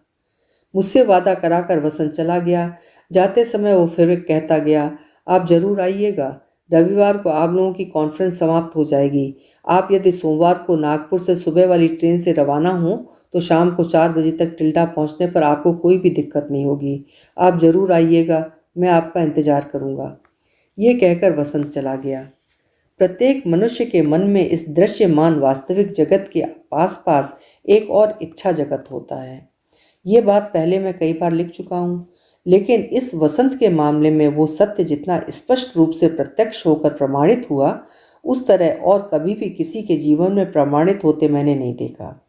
मुझसे वादा कराकर वसंत चला गया। जाते समय वो फिर कहता गया, आप जरूर आइएगा। रविवार को आप लोगों की कॉन्फ्रेंस समाप्त हो जाएगी। आप यदि सोमवार को नागपुर से सुबह वाली ट्रेन से रवाना हो तो शाम को 4 बजे तक टिल्डा पहुंचने पर आपको कोई भी दिक्कत नहीं होगी। आप जरूर आइएगा, मैं आपका इंतजार करूंगा। ये कहकर वसंत चला गया। प्रत्येक मनुष्य के मन में इस दृश्यमान वास्तविक जगत के पास पास एक और इच्छा जगत होता है। ये बात पहले मैं कई बार लिख चुका हूँ, लेकिन इस वसंत के मामले में वो सत्य जितना स्पष्ट रूप से प्रत्यक्ष होकर प्रमाणित हुआ, उस तरह और कभी भी किसी के जीवन में प्रमाणित होते मैंने नहीं देखा।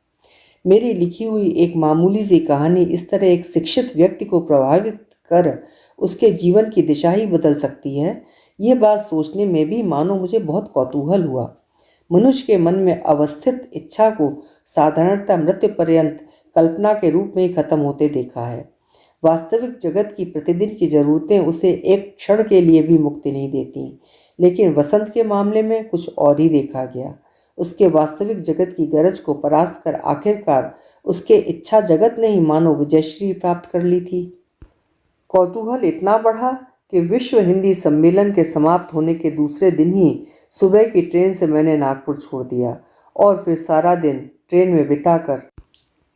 मेरी लिखी हुई एक मामूली सी कहानी इस तरह एक शिक्षित व्यक्ति को प्रभावित कर उसके जीवन की दिशा ही बदल सकती है, ये बात सोचने में भी मानो मुझे बहुत कौतूहल हुआ। मनुष्य के मन में अवस्थित इच्छा को साधारणतः मृत्यु पर्यंत कल्पना के रूप में ही खत्म होते देखा है। वास्तविक जगत की प्रतिदिन की जरूरतें उसे एक क्षण के लिए भी मुक्ति नहीं देती, लेकिन वसंत के मामले में कुछ और ही देखा गया। उसके वास्तविक जगत की गरज को परास्त कर आखिरकार उसके इच्छा जगत ने ही मानो विजयश्री प्राप्त कर ली थी। कौतूहल इतना बढ़ा कि विश्व हिंदी सम्मेलन के समाप्त होने के दूसरे दिन ही सुबह की ट्रेन से मैंने नागपुर छोड़ दिया और फिर सारा दिन ट्रेन में बिताकर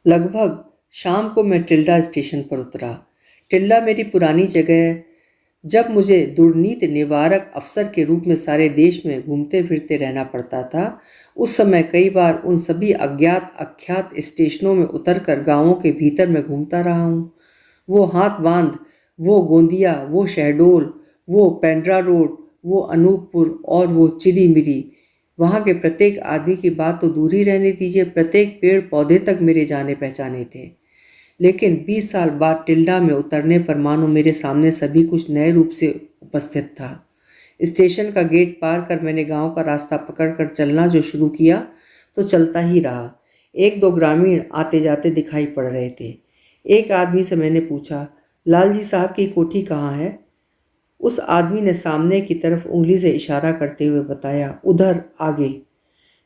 लगभग शाम को मैं टिल्डा स्टेशन पर उतरा। टिल्डा मेरी पुरानी जगह है। जब मुझे दुर्नीति निवारक अफसर के रूप में सारे देश में घूमते फिरते रहना पड़ता था, उस समय कई बार उन सभी अज्ञात अख्यात स्टेशनों में उतरकर गांवों के भीतर में घूमता रहा हूँ। वो हाथ बांध, वो गोंदिया, वो शहडोल, वो पेंड्रा रोड, वो अनूपपुर और वो चिरी मिरी। वहाँ के प्रत्येक आदमी की बात तो दूर ही रहने दीजिए, प्रत्येक पेड़ पौधे तक मेरे जाने पहचाने थे। लेकिन 20 साल बाद टिल्डा में उतरने पर मानो मेरे सामने सभी कुछ नए रूप से उपस्थित था। स्टेशन का गेट पार कर मैंने गांव का रास्ता पकड़कर चलना जो शुरू किया तो चलता ही रहा। एक दो ग्रामीण आते जाते दिखाई पड़ रहे थे। एक आदमी से मैंने पूछा, लालजी साहब की कोठी कहाँ है? उस आदमी ने सामने की तरफ उंगली से इशारा करते हुए बताया, उधर आगे।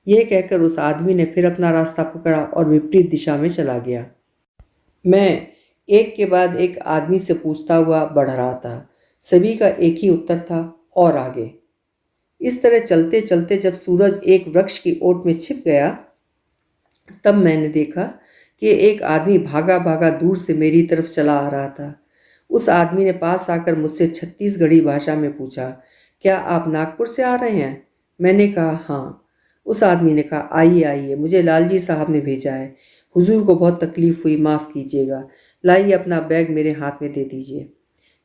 यह कहकर उस आदमी ने फिर अपना रास्ता पकड़ा और विपरीत दिशा में चला गया। मैं एक के बाद एक आदमी से पूछता हुआ बढ़ रहा था। सभी का एक ही उत्तर था, और आगे। इस तरह चलते चलते जब सूरज एक वृक्ष की ओट में छिप गया तब मैंने देखा कि एक आदमी भागा भागा दूर से मेरी तरफ चला आ रहा था। उस आदमी ने पास आकर मुझसे छत्तीसगढ़ी भाषा में पूछा, क्या आप नागपुर से आ रहे हैं? मैंने कहा, हाँ। उस आदमी ने कहा, आइए आइए, मुझे लालजी साहब ने भेजा है। हुजूर को बहुत तकलीफ हुई, माफ़ कीजिएगा। लाइए अपना बैग मेरे हाथ में दे दीजिए।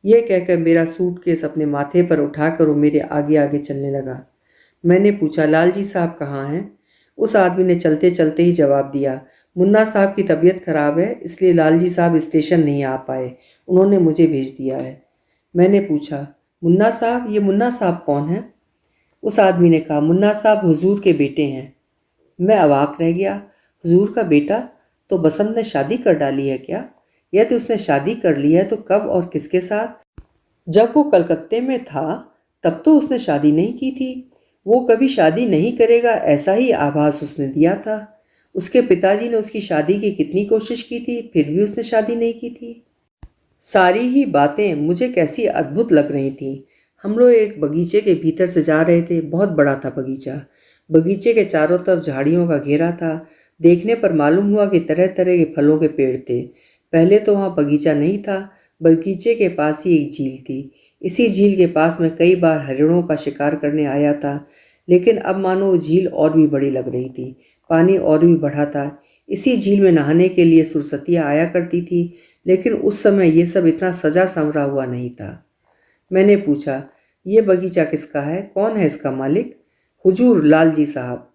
यह कहकर मेरा सूटकेस अपने माथे पर उठाकर वो मेरे आगे आगे चलने लगा। मैंने पूछा, लालजी साहब कहाँ हैं? उस आदमी ने चलते चलते ही जवाब दिया, मुन्ना साहब की तबीयत खराब है, इसलिए लालजी साहब स्टेशन नहीं आ पाए। उन्होंने मुझे भेज दिया है। मैंने पूछा, मुन्ना साहब, ये मुन्ना साहब कौन है? उस आदमी ने कहा, मुन्ना साहब हुजूर के बेटे हैं। मैं अवाक रह गया। हुजूर का बेटा? तो बसंत ने शादी कर डाली है क्या? यदि उसने शादी कर ली है तो कब और किसके साथ? जब वो कलकत्ते में था तब तो उसने शादी नहीं की थी। वो कभी शादी नहीं करेगा ऐसा ही आभास उसने दिया था। उसके पिताजी ने उसकी शादी की कितनी कोशिश की थी, फिर भी उसने शादी नहीं की थी। सारी ही बातें मुझे कैसी अद्भुत लग रही थीं। हम लोग एक बगीचे के भीतर से जा रहे थे। बहुत बड़ा था बगीचा। बगीचे के चारों तरफ झाड़ियों का घेरा था। देखने पर मालूम हुआ कि तरह तरह के फलों के पेड़ थे। पहले तो वहाँ बगीचा नहीं था। बगीचे के पास ही एक झील थी। इसी झील के पास मैं कई बार हरिणों का शिकार करने आया था, लेकिन अब मानो झील और भी बड़ी लग रही थी। पानी और भी बढ़ा था। इसी झील में नहाने के लिए सुरसतियाँ आया करती थी, लेकिन उस समय ये सब इतना सजा संवरा हुआ नहीं था। मैंने पूछा, ये बगीचा किसका है? कौन है इसका मालिक? हुजूर, लालजी साहब।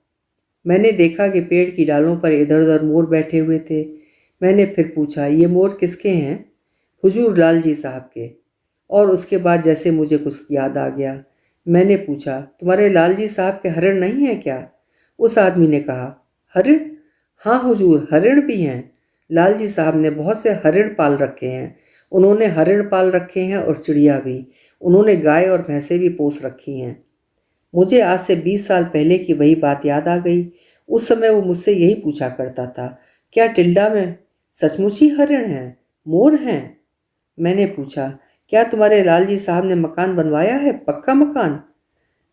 मैंने देखा कि पेड़ की डालों पर इधर उधर मोर बैठे हुए थे। मैंने फिर पूछा, ये मोर किसके हैं? हुजूर, लालजी साहब के। और उसके बाद जैसे मुझे कुछ याद आ गया। मैंने पूछा, तुम्हारे लालजी साहब के हरिण नहीं है क्या? उस आदमी ने कहा, हरिण? हाँ हुजूर, हरिण भी हैं। लालजी साहब ने बहुत से हरिण पाल रखे हैं। उन्होंने हरिण पाल रखे हैं और चिड़िया भी। उन्होंने गाय और भैंसें भी पोस रखी हैं। मुझे आज से 20 साल पहले की वही बात याद आ गई। उस समय वो मुझसे यही पूछा करता था, क्या टिल्डा में सचमुच ही हरिण हैं, मोर हैं? मैंने पूछा, क्या तुम्हारे लालजी साहब ने मकान बनवाया है, पक्का मकान?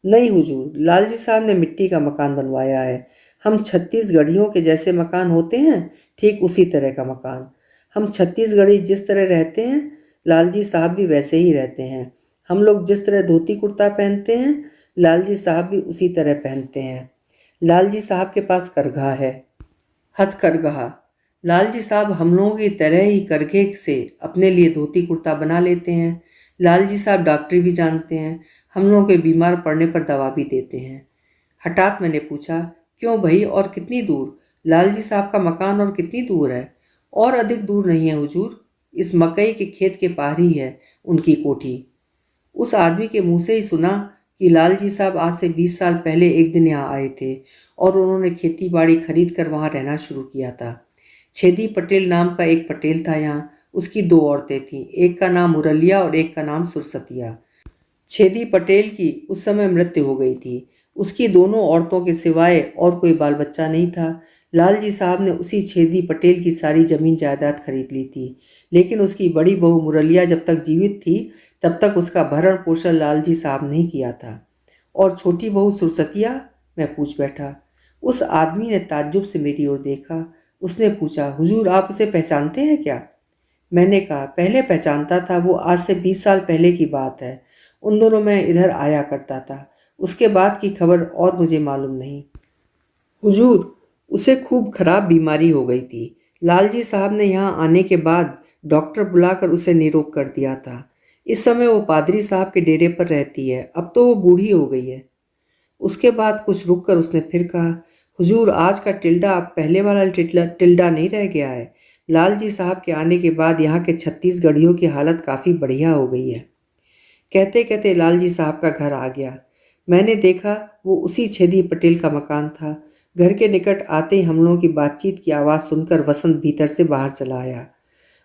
नहीं हुजूर, लालजी साहब ने मिट्टी का मकान बनवाया है। हम छत्तीसगढ़ियों के जैसे मकान होते हैं, ठीक उसी तरह का मकान। हम छत्तीसगढ़ी जिस तरह रहते हैं, लालजी साहब भी वैसे ही रहते हैं। हम लोग जिस तरह धोती कुर्ता पहनते हैं, लालजी साहब भी उसी तरह पहनते हैं। लालजी साहब के पास करघा है, हथकरघा। लालजी साहब हम लोगों की तरह ही करघे से अपने लिए धोती कुर्ता बना लेते हैं। लालजी साहब डॉक्टरी भी जानते हैं। हम लोगों के बीमार पड़ने पर दवा भी देते हैं। हठात मैंने पूछा, क्यों भाई, और कितनी दूर? लालजी साहब का मकान और कितनी दूर है? और अधिक दूर नहीं है हुजूर, इस मकई के खेत के पार ही है उनकी कोठी। उस आदमी के मुंह से ही सुना कि लालजी साहब आज से 20 साल पहले एक दिन यहाँ आए थे और उन्होंने खेती बाड़ी खरीद कर वहाँ रहना शुरू किया था। छेदी पटेल नाम का एक पटेल था यहाँ। उसकी 2 औरतें थीं, एक का नाम मुरलिया और एक का नाम सुरसतिया। छेदी पटेल की उस समय मृत्यु हो गई थी। उसकी दोनों औरतों के सिवाय और कोई बाल बच्चा नहीं था। लालजी साहब ने उसी छेदी पटेल की सारी जमीन जायदाद खरीद ली थी, लेकिन उसकी बड़ी बहू मुरलिया जब तक जीवित थी तब तक उसका भरण पोषण लालजी साहब नहीं किया था। और छोटी बहू सुरसतिया? मैं पूछ बैठा। उस आदमी ने ताज्जुब से मेरी ओर देखा। उसने पूछा, हुजूर, आप उसे पहचानते हैं क्या? मैंने कहा, पहले पहचानता था, वो आज से 20 साल पहले की बात है। उन दोनों में इधर आया करता था। उसके बाद की खबर और मुझे मालूम नहीं। हुजूर, उसे खूब खराब बीमारी हो गई थी। लालजी साहब ने यहाँ आने के बाद डॉक्टर बुलाकर उसे निरोग कर दिया था। इस समय वो पादरी साहब के डेरे पर रहती है। अब तो वो बूढ़ी हो गई है। उसके बाद कुछ रुक कर उसने फिर कहा, हुजूर, आज का टिल्डा अब पहले वाला टिल्डा नहीं रह गया है। लालजी साहब के आने के बाद यहाँ के छत्तीसगढ़ियों की हालत काफ़ी बढ़िया हो गई है। कहते कहते लालजी साहब का घर आ गया। मैंने देखा वो उसी छेदी पटेल का मकान था। घर के निकट आते ही हम लोगों की बातचीत की आवाज़ सुनकर वसंत भीतर से बाहर चला आया।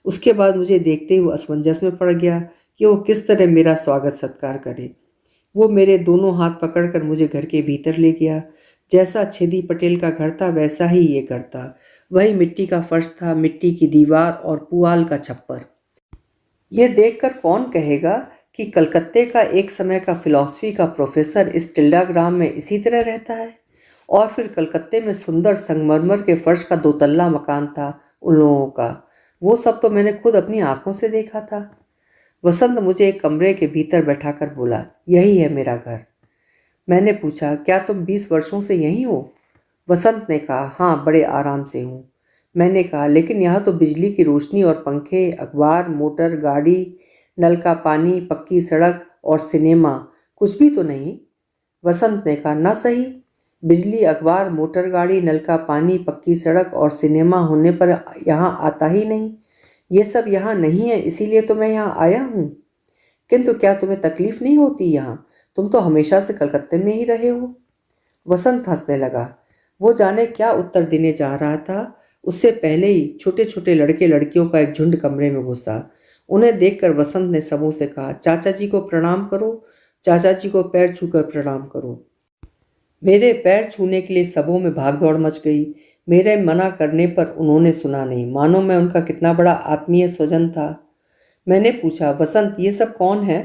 उसके बाद मुझे देखते ही वो असमंजस में पड़ गया कि वो किस तरह मेरा स्वागत सत्कार करे। वो मेरे दोनों हाथ पकड़कर मुझे घर के भीतर ले गया। जैसा छेदी पटेल का घर था वैसा ही ये घर था। वही मिट्टी का फर्श था, मिट्टी की दीवार और पुआल का छप्पर। ये देखकर कौन कहेगा कि कलकत्ते का एक समय का फिलॉसफी का प्रोफेसर इस टिल्डाग्राम में इसी तरह रहता है। और फिर कलकत्ते में सुंदर संगमरमर के फर्श का 2 तल्ला मकान था उन लोगों का। वो सब तो मैंने खुद अपनी आंखों से देखा था। वसंत मुझे एक कमरे के भीतर बैठाकर बोला, यही है मेरा घर। मैंने पूछा, क्या तुम 20 वर्षों से यहीं हो? वसंत ने कहा, हाँ, बड़े आराम से हूँ। मैंने कहा, लेकिन यहाँ तो बिजली की रोशनी और पंखे, अखबार, मोटर, गाड़ी, नल का पानी, पक्की सड़क और सिनेमा कुछ भी तो नहीं। वसंत ने कहा, ना सही। बिजली, अखबार, मोटर गाड़ी, नल का पानी, पक्की सड़क और सिनेमा होने पर यहाँ आता ही नहीं। ये सब यहाँ नहीं है, इसीलिए तो मैं यहाँ आया हूँ। किंतु क्या तुम्हें तकलीफ नहीं होती यहाँ? तुम तो हमेशा से कलकत्ते में ही रहे हो। वसंत हंसने लगा। वो जाने क्या उत्तर देने जा रहा था, उससे पहले ही छोटे छोटे लड़के लड़कियों का एक झुंड कमरे में घुसा। उन्हें देखकर वसंत ने सबों से कहा, चाचा जी को प्रणाम करो, चाचा जी को पैर छूकर प्रणाम करो। मेरे पैर छूने के लिए सबों में भाग दौड़ मच गई। मेरे मना करने पर उन्होंने सुना नहीं, मानो मैं उनका कितना बड़ा आत्मीय स्वजन था। मैंने पूछा, वसंत ये सब कौन है?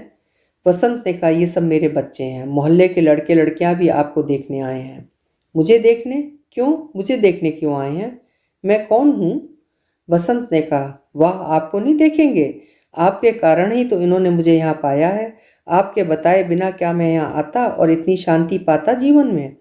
वसंत ने कहा, ये सब मेरे बच्चे हैं। मोहल्ले के लड़के लड़कियां भी आपको देखने आए हैं। मुझे देखने? क्यों? मुझे देखने क्यों आए हैं? मैं कौन हूँ? वसंत ने कहा, वाह, आपको नहीं देखेंगे? आपके कारण ही तो इन्होंने मुझे यहाँ पाया है। आपके बताए बिना क्या मैं यहाँ आता और इतनी शांति पाता जीवन में?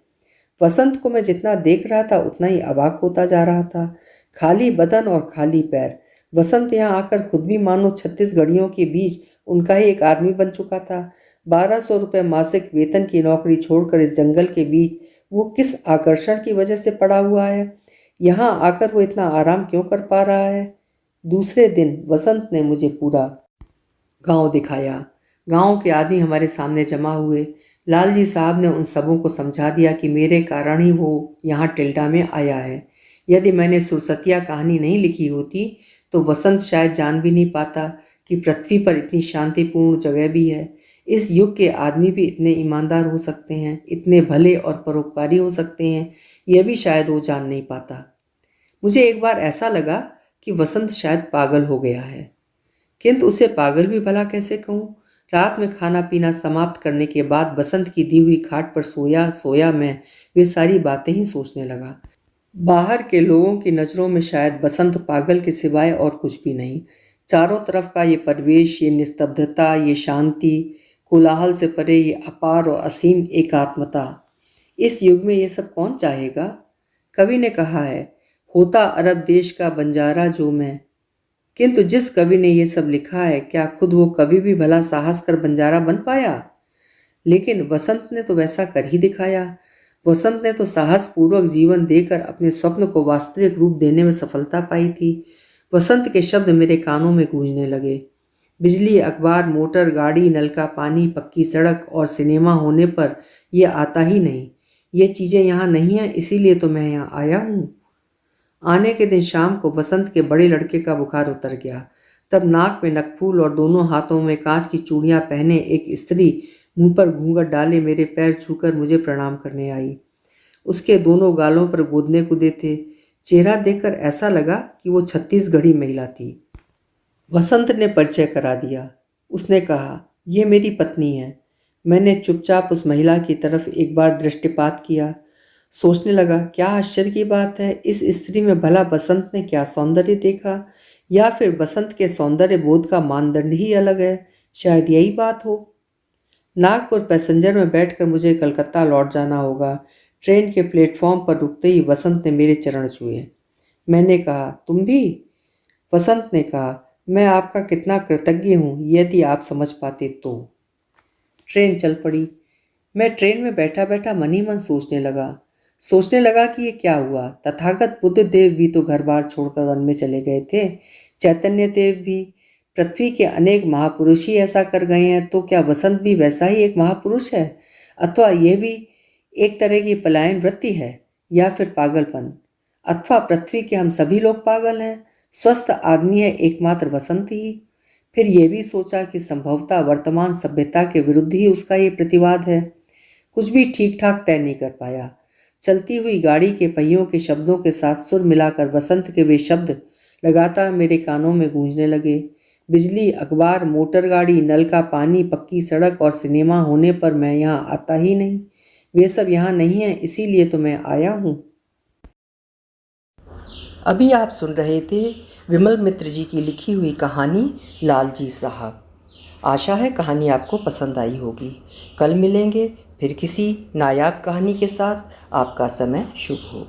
वसंत को मैं जितना देख रहा था उतना ही अवाक होता जा रहा था। खाली बदन और खाली पैर। वसंत यहाँ आकर खुद भी मानो 36 घड़ियों के बीच उनका ही एक आदमी बन चुका था। 1200 रुपये मासिक वेतन की नौकरी छोड़कर इस जंगल के बीच वो किस आकर्षण की वजह से पड़ा हुआ है? यहाँ आकर वो इतना आराम क्यों कर पा रहा है? दूसरे दिन वसंत ने मुझे पूरा गांव दिखाया। गांव के आदमी हमारे सामने जमा हुए। लालजी साहब ने उन सबों को समझा दिया कि मेरे कारण ही वो यहाँ टिल्डा में आया है। यदि मैंने सुरसतिया कहानी नहीं लिखी होती तो वसंत शायद जान भी नहीं पाता कि पृथ्वी पर इतनी शांतिपूर्ण जगह भी है। इस युग के आदमी भी इतने ईमानदार हो सकते हैं, इतने भले और परोपकारी हो सकते हैं, यह भी शायद वो जान नहीं पाता। मुझे एक बार ऐसा लगा कि वसंत शायद पागल हो गया है, किंतु उसे पागल भी भला कैसे कहूँ। रात में खाना पीना समाप्त करने के बाद बसंत की दी हुई खाट पर सोया सोया मैं वे सारी बातें ही सोचने लगा। बाहर के लोगों की नज़रों में शायद बसंत पागल के सिवाय और कुछ भी नहीं। चारों तरफ का ये परिवेश, ये निस्तब्धता, ये शांति, कोलाहल से परे ये अपार और असीम एकात्मता, इस युग में ये सब कौन चाहेगा? कवि ने कहा है, होता अरब देश का बंजारा जो मैं। किंतु जिस कवि ने ये सब लिखा है, क्या खुद वो कवि भी भला साहस कर बंजारा बन पाया? लेकिन वसंत ने तो वैसा कर ही दिखाया। वसंत ने तो साहस पूर्वक जीवन देकर अपने स्वप्न को वास्तविक रूप देने में सफलता पाई थी। वसंत के शब्द मेरे कानों में गूंजने लगे। बिजली, अखबार, मोटर गाड़ी, नल का पानी, पक्की सड़क और सिनेमा होने पर यह आता ही नहीं। ये चीज़ें यहाँ नहीं हैं, इसीलिए तो मैं यहाँ आया हूँ। आने के दिन शाम को बसंत के बड़े लड़के का बुखार उतर गया। तब नाक में नकफूल और दोनों हाथों में कांच की चूड़ियां पहने एक स्त्री मुंह पर घूंघट डाले मेरे पैर छूकर मुझे प्रणाम करने आई। उसके दोनों गालों पर गोदने कूदे थे। चेहरा देखकर ऐसा लगा कि वो 36 महिला थी। वसंत ने परिचय करा दिया। उसने कहा, ये मेरी पत्नी है। मैंने चुपचाप उस महिला की तरफ एक बार दृष्टिपात किया। सोचने लगा, क्या आश्चर्य की बात है, इस स्त्री में भला बसंत ने क्या सौंदर्य देखा, या फिर बसंत के सौंदर्य बोध का मानदंड ही अलग है? शायद यही बात हो। नागपुर पैसेंजर में बैठकर मुझे कलकत्ता लौट जाना होगा। ट्रेन के प्लेटफॉर्म पर रुकते ही वसंत ने मेरे चरण छुए। मैंने कहा, तुम भी? वसंत ने कहा, मैं आपका कितना कृतज्ञ हूँ, यदि आप समझ पाते तो। ट्रेन चल पड़ी। मैं ट्रेन में बैठा बैठा मन ही मन सोचने लगा कि ये क्या हुआ। तथागत बुद्ध देव भी तो घर बार छोड़कर वन में चले गए थे, चैतन्य देव भी। पृथ्वी के अनेक महापुरुष ही ऐसा कर गए हैं, तो क्या वसंत भी वैसा ही एक महापुरुष है? अथवा यह भी एक तरह की पलायन वृत्ति है, या फिर पागलपन? अथवा पृथ्वी के हम सभी लोग पागल हैं, स्वस्थ आदमी है एकमात्र वसंत ही? फिर यह भी सोचा कि संभवतः वर्तमान सभ्यता के विरुद्ध ही उसका ये प्रतिवाद है। कुछ भी ठीक ठाक तय नहीं कर पाया। चलती हुई गाड़ी के पहियों के शब्दों के साथ सुर मिलाकर वसंत के वे शब्द लगातार मेरे कानों में गूंजने लगे। बिजली, अखबार, मोटर गाड़ी, नल का पानी, पक्की सड़क और सिनेमा होने पर मैं यहाँ आता ही नहीं। वे सब यहाँ नहीं हैं, इसीलिए तो मैं आया हूँ। अभी आप सुन रहे थे विमल मित्र जी की लिखी हुई कहानी लालजी साहब। आशा है कहानी आपको पसंद आई होगी। कल मिलेंगे फिर किसी नायाब कहानी के साथ। आपका समय शुभ हो।